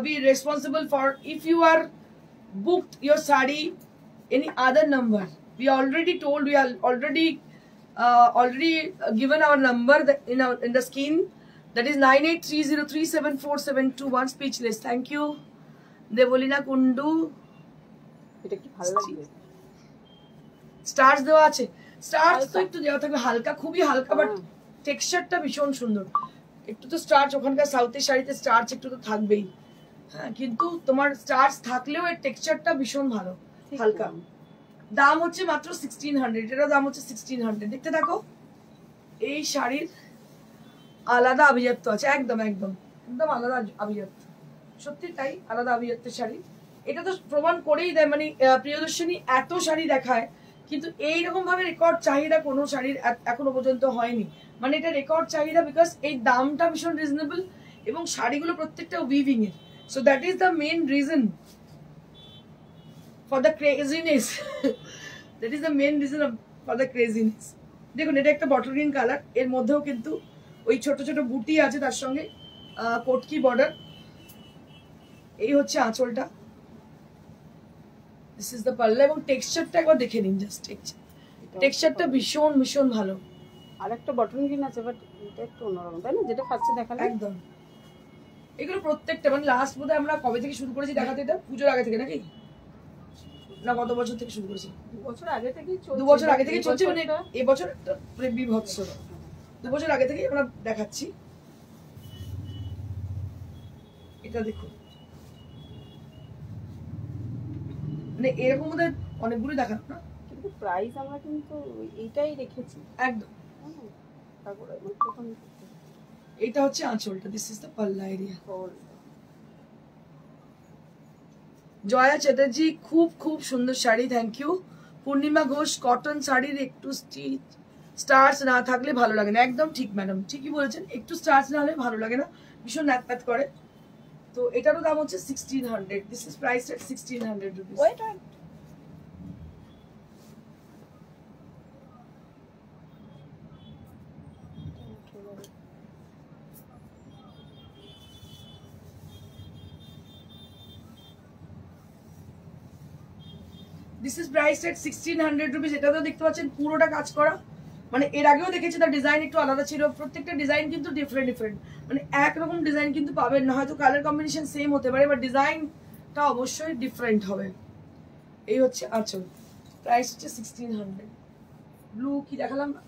[SPEAKER 1] be responsible for if you are booked your sari any other number. We already told, we are already given our number in the screen. That is 9830374721. Speechless. Thank you. Deblina Kundu.
[SPEAKER 2] এটা কি ভালো লাগবে?
[SPEAKER 1] স্টার্স দেওয়া আছে, স্টার্স তো একটু দেওয়া থাকবে হালকা, খুবই হালকা, বাট টেক্সচারটা ভীষণ সুন্দর। একটু তো স্টার্চ ওখানকার সাউথের শাড়িতে স্টার্চ একটু তো থাকবেই, হ্যাঁ, কিন্তু তোমার স্টার্চ থাকলেও এর টেক্সচারটা ভীষণ ভালো, হালকা। দাম হচ্ছে মাত্র 1600, এটার দাম হচ্ছে 1600। দেখতে থাকো, এই শাড়ির আলাদা আভিজাত্য আছে, একদম একদম একদম আলাদা আভিজাত্য, সত্যি তাই, আলাদা আভিজাত্যের শাড়ি। এটা তো প্রমাণ করেই দেয়, মানে প্রিয়দর্শিনী এত শাড়ি দেখায় কিন্তু এইরকম ভাবে রেকর্ড চাহিদা কোনো শাড়ির এখনো পর্যন্ত হয়নি। মানে এটা রেকর্ড চাহিদা বিকজ এই দামটা ভীষণ রিজনেবল এবং শাড়িগুলো প্রত্যেকটা উইভিং এর। So that is the main reason for the craziness. That is the main reason for the craziness. দেখুন, এটা একটা বটল গ্রিন কালার, এর মধ্যেও কিন্তু ওই ছোট ছোট বুটি আছে, তার সঙ্গে কোটকি বর্ডার। এই হচ্ছে আঁচলটা, দিস ইজ দ্য পাল্লা, এবং টেক্সচারটা একবার দেখে নিন, জাস্ট টেক্সচারটা ভীষণ ভীষণ ভালো।
[SPEAKER 2] আর একটা বটন গ্রিন আছে, বাট এটা একটু অন্যরকম, তাই না, যেটা ফার্স্টে দেখালাম।
[SPEAKER 1] একদম, এগুলো প্রত্যেকটা মানে লাস্ট বোধহয় আমরা কবে থেকে শুরু করেছি দেখাতে, এটা পুজোর আগে থেকে নাকি, না গত বছর থেকে শুরু করেছি?
[SPEAKER 2] 2 বছর আগে থেকেই চলছে।
[SPEAKER 1] 2 বছর আগে থেকে চলছে, মানে এবছর একটা বিভৎস, 2 বছর আগে থেকে আমরা দেখাচ্ছি। এটা দেখুন, মানে এরকম বোধহয় অনেকগুলো দেখান না,
[SPEAKER 2] কিন্তু প্রাইস আমরা কিন্তু এইটাই রেখেছি
[SPEAKER 1] একদম।
[SPEAKER 2] তারপরে তখন
[SPEAKER 1] এটা হচ্ছে আঁচলটা, this is the pallu area. Jaya Chatterjee, খুব খুব সুন্দর শাড়ি, thank you. Purnima Ghosh, cotton শাড়ির একটু স্টার্চ না থাকলে ভালো লাগে না। একদম ঠিক ম্যাডাম, ঠিকই বলেছেন, একটু স্টার্চ না হলে ভালো লাগে না, ভীষণ ন্যাকপ্যাত করে। তো এটারও দাম হচ্ছে 1600, this is priced at 1600 rupees.
[SPEAKER 2] Wait wait,
[SPEAKER 1] this is priced at 1600 rupees. এটা তো দেখতে পাচ্ছেন পুরোটা কাজ করা, মানে এর আগেও দেখেছি তার ডিজাইন একটু আলাদা ছিল, প্রত্যেকটা ডিজাইন কিন্তু ডিফারেন্ট ডিফারেন্ট, মানে একরকম ডিজাইন কিন্তু পাবেন না, হয়তো কালার কম্বিনেশন সেম হতে পারে বাট ডিজাইনটা অবশ্যই ডিফারেন্ট হবে। এই হচ্ছে আঁচল, প্রাইস হচ্ছে 1600। ব্লু কি দেখালাম না?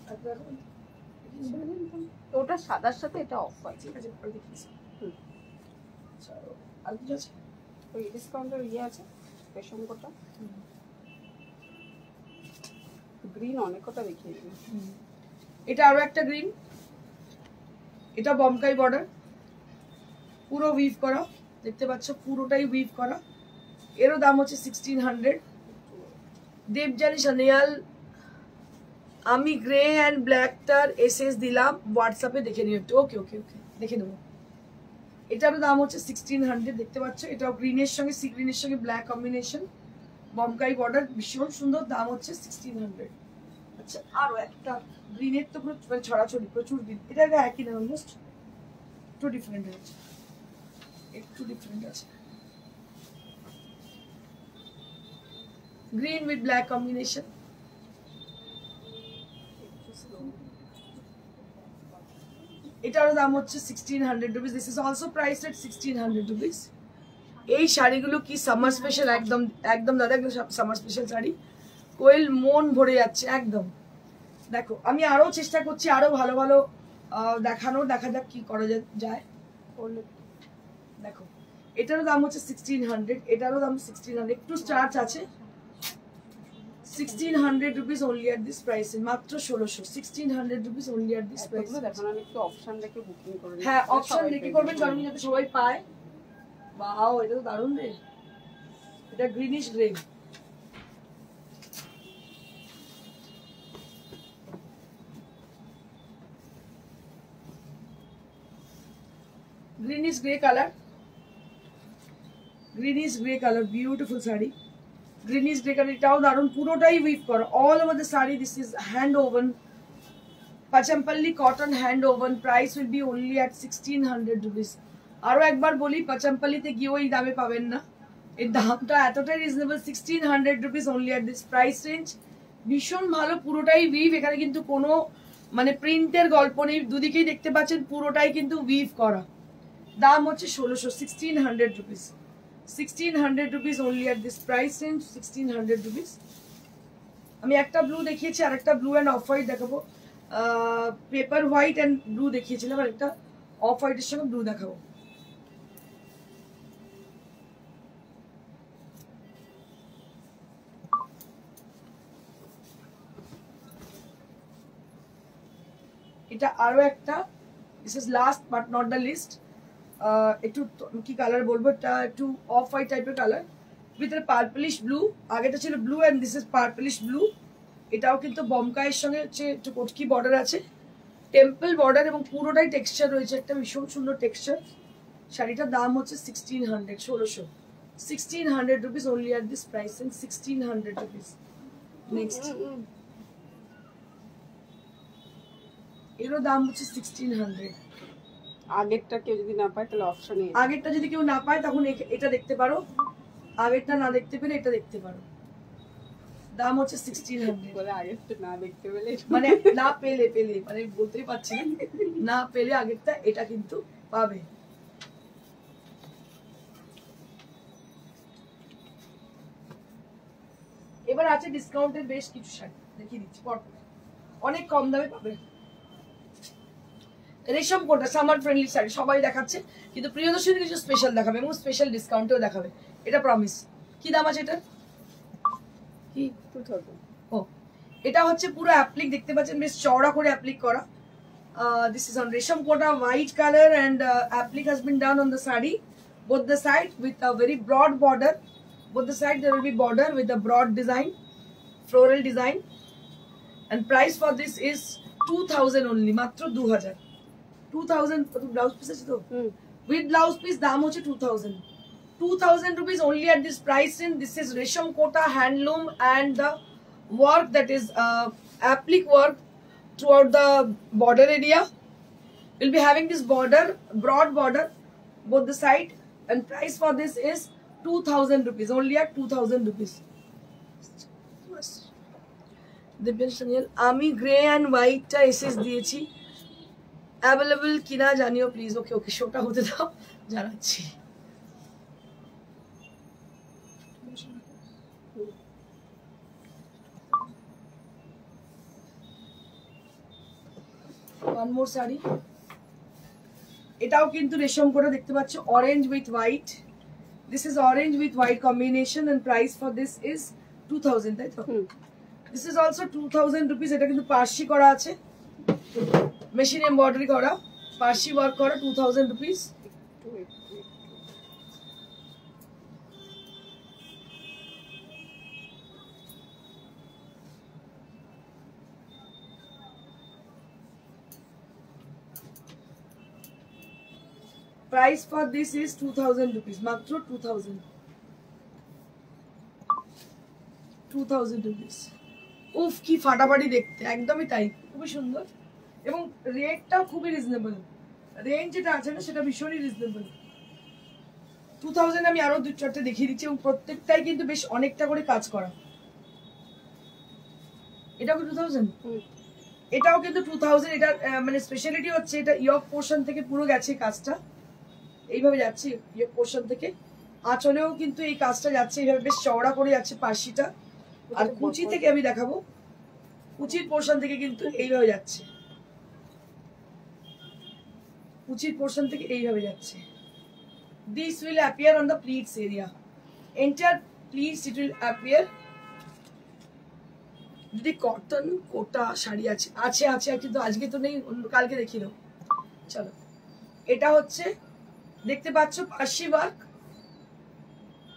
[SPEAKER 2] ওটা সাদার সাথে এটা অফ হয়,
[SPEAKER 1] ঠিক আছে, পরে দেখিয়েছি। চলো, আর কিছু আছে?
[SPEAKER 2] ওই ডিসকাউন্টের ইয়ে আছে, রেশমকোটা গ্রিন অনেক কটা দেখিয়ে দিন।
[SPEAKER 1] এটা আরো একটা গ্রিন, এটা বমকাই বর্ডার, পুরো উইভ করা, দেখতে পাচ্ছ পুরোটাই উইভ করা। এরও দাম হচ্ছে 1600। দেবজানি সানিয়াল, আমি গ্রে অ্যান্ড ব্ল্যাকটার এসএস দিলাম, হোয়াটসঅ্যাপে দেখে নিও একটু। ওকে ওকে ওকে, দেখে নেবো। এটারও দাম হচ্ছে 1600, দেখতে পাচ্ছ, এটাও গ্রিনের সঙ্গে সি গ্রিনের সঙ্গে ব্ল্যাক কম্বিনেশন, বমকাই বর্ডার, ভীষণ সুন্দর, দাম হচ্ছে 1600। আচ্ছা, আরো একটা গ্রিনের তো পুরো ছড়াছড়ি, প্রচুর গ্রিন, এটা একই না, অলমোস্ট একটু ডিফারেন্ট আছে, একটু ডিফারেন্ট আছে, গ্রিন উইথ ব্ল্যাক কম্বিনেশন। এটারও দাম হচ্ছে 1600 rupees. This is also priced at 1600 rupees. এই শাড়িগুলো কি সামার স্পেশাল, একদম একদম দাদা, একদম সামার স্পেশাল শাড়ি, কোয়েল মন ভরে যাচ্ছে একদম। দেখো, আমি আরো চেষ্টা করছি আরো ভালো ভালো দেখানোর, দেখা যাক কি করা যায়। দেখো, এটারও দাম হচ্ছে 1600, এটারও দাম 1600, একটু স্টার্চ আছে, 1600 rupees only at this price, মাত্র 1600, 1600 rupees only at this price।
[SPEAKER 2] দেখানো, আমি একটু অপশন রেখে বুকিং করে দিই।
[SPEAKER 1] হ্যাঁ, অপশন রেখে করবেন, কারণ যাতে সবাই পায়। ওয়াও, এটা তো দারুণ রে, এটা greenish grey, greenish gray color, greenish gray color, beautiful sari, greenish gray color, এটাও দারুণ, পুরোটাই উইভ করা, all over the sari. This is hand woven Pachampalli cotton hand woven, price will be only at 1600 rupees। আরো একবার বলি, পাচাম্পাল্লিতে গিয়েও এই দামে পাবেন না, এর দামটা এতটাই reasonable, 1600 rupees only at this price range। ভীষণ ভালো, পুরোটাই উইভ, এখানে কিন্তু কোনো মানে প্রিন্টের গল্প নেই, দুদিকেই দেখতে পাচ্ছেন পুরোটাই কিন্তু উইভ করা। দাম হচ্ছে 1600, 1600 rupees, 1600 rupees only at this price range, 1600 rupees. আমি একটা ব্লু দেখিয়েছি, আর একটা ব্লু অ্যান্ড অফ হোয়াইট দেখাবো। পেপার হোয়াইট অ্যান্ড ব্লু দেখিয়েছিলাম, আর একটা অফ হোয়াইটের সঙ্গে ব্লু দেখাবো। এটা আরো একটা, this is last but not the list. একটু কি কালার বলবো, এটা একটু অফ হোয়াইট টাইপের কালার উইথ পার্পলিশ ব্লু। আগেটা ছিল blue and this is purplish blue. এটাও কিন্তু বমকাইয়ের সঙ্গে হচ্ছে একটু কটকি বর্ডার আছে, টেম্পল বর্ডার, এবং পুরোটাই টেক্সচার রয়েছে, একটা ভীষণ সুন্দর টেক্সচার। শাড়িটার দাম হচ্ছে 1600, 1600, 1600 rupees only at this price and 1600 rupees. Next এরও দাম হচ্ছে 1600।
[SPEAKER 2] আগেরটা কেউ যদি না পায় তাহলে অপশনে,
[SPEAKER 1] আগেরটা যদি কেউ না পায় তখন এটা দেখতে পারো, আগেরটা না দেখতে পেলে এটা দেখতে পারো। দাম হচ্ছে 1600।
[SPEAKER 2] বলে আগেরটা না দেখতে পেলে
[SPEAKER 1] মানে না পেলে মানে বলতেই পারছি না পেলে আগেরটা এটা কিন্তু পাবে। এবার আছে ডিসকাউন্টের বেশ কিছু শাড়ি, দেখিয়ে দিচ্ছি পরপর, অনেক কম দামে পাবে। রেশম কোটা সামার ফ্রেন্ডলি শাড়ি সবাই দেখাচ্ছে, কিন্তু প্রিয়দর্শনী কিছু স্পেশাল দেখাবে এবং স্পেশাল ডিসকাউন্টেও দেখাবে, এটা প্রমিস। কি দাম আছে এটা? কি
[SPEAKER 2] 2000?
[SPEAKER 1] ও, এটা হচ্ছে পুরো অ্যাপ্লিক, দেখতে পাচ্ছেন বেশ চওড়া করে অ্যাপ্লিক করা। This is on resham Kota, white colour, and applique has been done on the sari, both the side with a very broad border. Both the side there will be border with a broad design, floral design, and price for this is 2000 only, matro 2000, 2000 blouse piece ache to with blouse piece dam hoche 2000 rupees only at this price. And this is resham kota handloom, and the work that is applic work throughout the border area. We'll be having this border, broad border, both the side, and price for this is 2000 rupees only at 2000 rupees. Dibyan Sanyal, আমি গ্রে অ্যান্ড হোয়াইটটা এসএস দিয়েছি, অ্যাভেলেবল কিনা জানিও প্লিজ। ওকে ওকে, শোটা হতে দাও, জানাচ্ছি। ওয়ান মোর শাড়ি, এটাও কিন্তু রেশম করে দেখতে পাচ্ছ, orange with white. This is orange with white combination, and price for this is 2000, তাই তো? This is also 2000 rupees. এটা কিন্তু পার্সি করা আছে, মেশিন এমব্রয়ডারি করা, পার্সি ওয়ার্ক করা, 2000 rupees. Price for this is 2000 rupees, matro 2000, 2000 rupees. উফ কি ফাটাফাটি দেখতে, একদমই তাই, খুবই সুন্দর, এবং রেটটাও খুবই রিজনেবল। রেঞ্জ যেটা আছে না সেটা ভীষণই রিজনেবল। 2000 আমি আরো 2-4টা দেখিয়ে দিচ্ছি, এবং প্রত্যেকটাই কিন্তু বেশ অনেকটা করে কাজ করা। এটাও 2000, এটাও কিন্তু 2000। এটা মানে স্পেশালিটি হচ্ছে এটা ইয়ক পোর্শন থেকে পুরো গেছে কাজটা, এইভাবে যাচ্ছে ইয়ক পোর্শন থেকে, আঁচলেও কিন্তু এই কাজটা যাচ্ছে এইভাবে, বেশ চওড়া করে যাচ্ছে পার্সিটা। আর কুচি থেকে আমি দেখাবো, কুচির পোর্শন থেকে কিন্তু এইভাবে যাচ্ছে, কুচির পোর্শন থেকে এইভাবে যাচ্ছে। This will appear on the pleats area, enter pleats it will appear. যদি কটন কোটা শাড়ি আছে আছে আছে কিন্তু আজকে তো নেই, কালকে দেখিয়ে দেবো। চলো, এটা হচ্ছে দেখতে পাচ্ছ পার্সি ওয়ার্ক,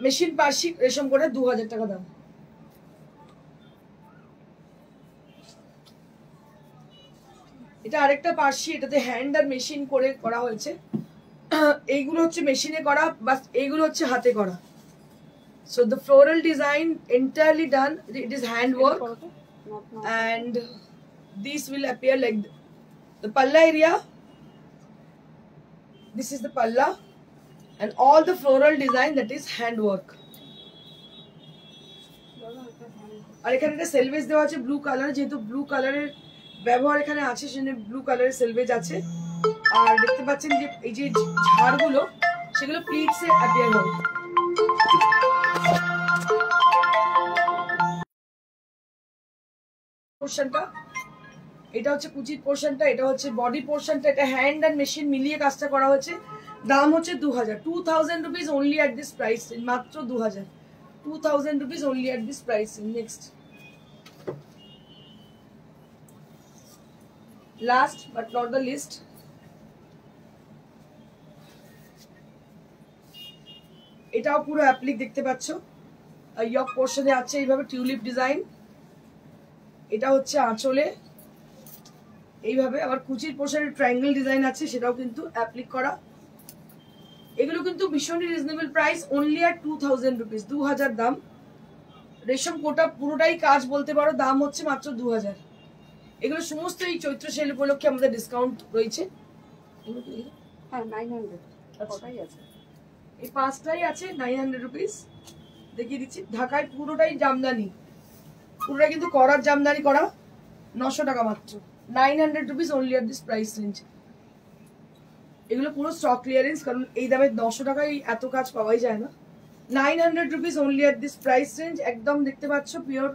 [SPEAKER 1] মেশিন পার্সি, রেশম করে 2000 টাকা দাম। এটা আরেকটা পার্সি, এটাতে হ্যান্ড আর মেশিন করে করা হয়েছে। এইগুলো হচ্ছে মেশিনে করা, বাস এইগুলো হচ্ছে হাতে করা। So the floral design entirely done, it is hand work, and these will appear like the palla area. This is the palla, and all the floral design that is hand work. আর এখানে একটা সেলভেজ দেওয়া আছে ব্লু কালার, যেহেতু ব্লু কালারের ব্যবহার এখানে আছে, সেখানে ব্লু কালারের সেলভেজ আছে। আর দেখতে পাচ্ছেন যে এই যে ঝাড়গুলো সেগুলো প্লিটসে অ্যাপিয়ার হবে। পোর্শনটা এটা হচ্ছে কুচির পোর্শনটা, এটা হচ্ছে বডি পোর্শনটা, এটা হ্যান্ড অ্যান্ড মেশিন মিলিয়ে কাজটা করা হয়েছে। দাম হচ্ছে 2000 rupees only at this price, মাত্র 2000 rupees only at this price. Next, last but not the least, এটাও পুরো অ্যাপ্লিক দেখতে পাচ্ছ, ইয়ক পোর্শনে আছে এইভাবে টিউলিপ ডিজাইন। এটা হচ্ছে আঁচলে এইভাবে, আবার কুচির পোর্শনে ট্রায়াঙ্গেল ডিজাইন আছে, সেটাও কিন্তু অ্যাপ্লিক করা। এগুলো কিন্তু ভীষণই reasonable price, only at 2000 rupees, 2000 দাম। রেশম কোটা পুরোটাই কাজ বলতে পারো, দাম হচ্ছে মাত্র 2000। এগুলো সমস্ত এই চৈত্র সেল উপলক্ষে আমাদের ডিসকাউন্ট রয়েছে।
[SPEAKER 2] হ্যাঁ 900 কটাই আছে,
[SPEAKER 1] এই 5টাই আছে 900 রুপিস। দেখিয়ে দিচ্ছি, ঢাকায় পুরোটাই জামদানি, পুরোটা কিন্তু করার জামদানি করা, 900 টাকা মাত্র, 900 rupees only at this price range. এগুলো পুরো স্টক ক্লিয়ারেন্স, কারণ এই দামে 900 টাকায় এত কাজ পাওয়াই যায় না। 900 rupees only at this price range. একদম দেখতে পাচ্ছ পিওর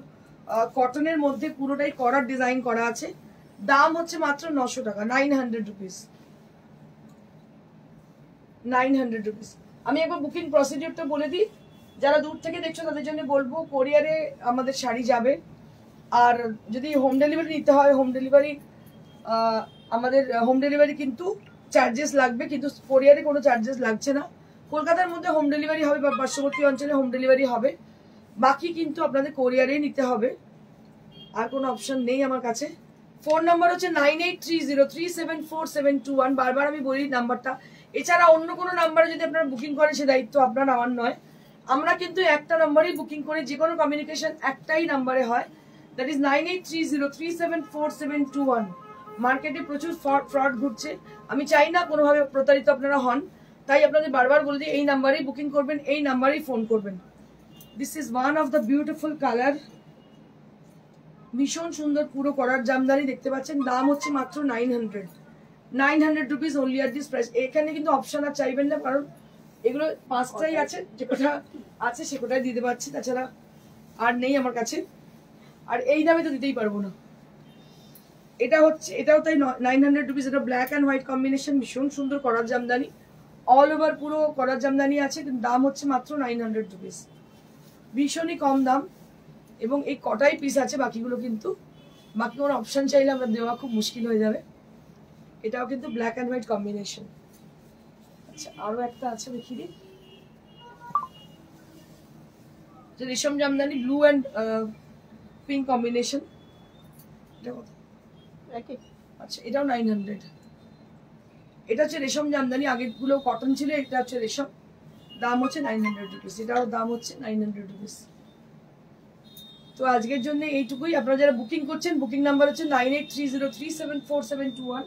[SPEAKER 1] কটনের মধ্যে পুরোটাই করার ডিজাইন করা আছে, দাম হচ্ছে মাত্র 900 টাকা, 900 রুপিস, 900 রুপিস। আমি একবার বুকিং প্রসিডিউরটা বলে দিই, যারা দূর থেকে দেখছো তাদের জন্য বলবো কোরিয়ারে আমাদের শাড়ি যাবে। আর যদি হোম ডেলিভারি নিতে হয়, হোম ডেলিভারি আমাদের হোম ডেলিভারি কিন্তু চার্জেস লাগবে, কিন্তু কোরিয়ারে কোনো চার্জেস লাগছে না। কলকাতার মধ্যে হোম ডেলিভারি হবে বা পার্শ্ববর্তী অঞ্চলে হোম ডেলিভারি হবে, বাকি কিন্তু আপনাদের কোরিয়ারেই নিতে হবে, আর কোনো অপশন নেই আমার কাছে। ফোন নাম্বার হচ্ছে 9830374721, বারবার আমি বলি নাম্বারটা। এছাড়া অন্য কোনো নাম্বারে যদি আপনারা বুকিং করেন সে দায়িত্ব আপনার, আমার নয়। আমরা কিন্তু একটা নাম্বারেই বুকিং করি, যে কোনো কমিউনিকেশন একটাই নাম্বারে হয়, দ্যাট ইজ 9830374721। মার্কেটে প্রচুর ফ্রড ঘুরছে, আমি চাই না কোনোভাবে প্রতারিত আপনারা হন, তাই আপনাদের বারবার বলে দিই এই নাম্বারেই বুকিং করবেন, এই নাম্বারেই ফোন করবেন। This is one of the beautiful colour, ভীষণ সুন্দর পুরো করার জামদানি দেখতে পাচ্ছেন, দাম হচ্ছে মাত্র 900 rupees only at this price. এখানে কিন্তু অপশন আর চাইবেন না, কারণ এগুলো 5টাই আছে, যে কোটা আছে সে কোটাই দিতে পারছি, তাছাড়া আর নেই আমার কাছে, আর এই দামে তো দিতেই পারবো না। এটা হচ্ছে, এটাও তাই 900 রুপিস। এটা ব্ল্যাক অ্যান্ড হোয়াইট কম্বিনেশন, ভীষণ সুন্দর করার জামদানি, অল ওভার পুরো করার জামদানি আছে, কিন্তু দাম হচ্ছে মাত্র 900 রুপিস, ভীষণই কম দাম। এবং এই কটাই পিস আছে, বাকিগুলো কিন্তু বাকি কোনো অপশন চাইলে আমরা দেওয়া খুব মুশকিল হয়ে যাবে। এটাও কিন্তু ব্ল্যাক অ্যান্ড হোয়াইট কম্বিনেশন। আচ্ছা, আরো একটা আছে দেখিয়ে দিই, যে রেশম Jamdani blue and pink combination, এটা কত? আচ্ছা, এটাও 900। এটা হচ্ছে রেশম জামদানি, আগেরগুলো কটন ছিল, এটা হচ্ছে রেশম, দাম হচ্ছে 900 রুপিস, এটাও দাম হচ্ছে 900 রুপিস। তো আজকের জন্য এইটুকুই। আপনারা যারা বুকিং করছেন, বুকিং নাম্বার হচ্ছে 9830374721।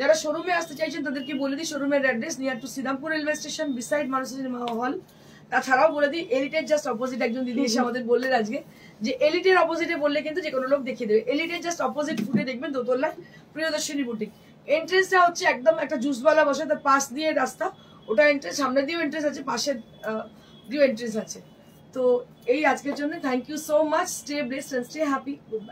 [SPEAKER 1] যারা শোরুমে আসতে চাইছেন তাদেরকে বলে দিই শোরুমের address near to Shrirampur railway station, beside Manas cinema hall. তাছাড়াও বলে দিই এলিটের জাস্ট অপোজিট, একজন দিদি এসে আমাদের বললেন আজকে যে এলিটের অপোজিটে বললে কিন্তু যে কোনো লোক দেখিয়ে দেবে। এলিটের জাস্ট অপোজিট ফুটে দেখবেন দোতলায় প্রিয়দর্শিনী বুটিক। এন্ট্রেন্সটা হচ্ছে একদম একটা জুসওয়ালা বসে, তার পাশ দিয়ে রাস্তা, ওটা এন্ট্রেন্স, সামনে দিয়েও এন্ট্রেন্স আছে, পাশে দিয়েও এন্ট্রেন্স আছে। তো এই আজকের জন্য thank you so much, stay blessed and stay happy, good by.